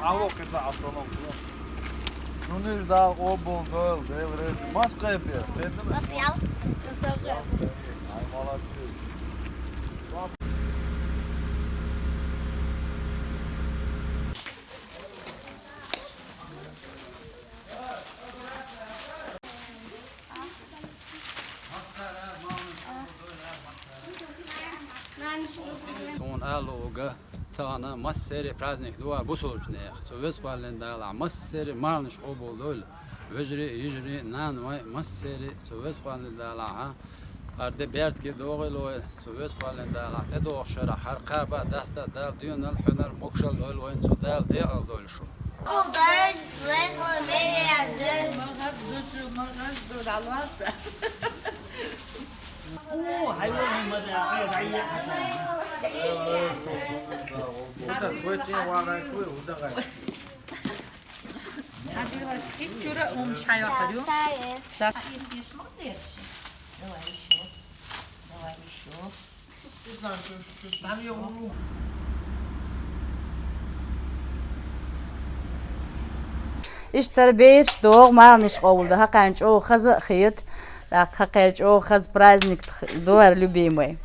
Ало кида автоном. Ну не ждал обол дойл, devre. Maska yapıyor. Beğendin mi? Nasıl yal? Ay молодцы. Тон алога тана массери праздник дуа бусолчнех. Со веспален дала массери малныш оболдол. Вежри южри нан массери со веспален дала ха. Arde bert ki doğulu so vespalen dala edo şara harqaba dasta dal dün al hunar mokşal ol oyun so dal de aldol şu. Kuldan zehir beğendim. İşte beş doğum marniş oldu. Hakanç o kız xiyit. Так, хакерч, о, хаз праздник, дуар любимый.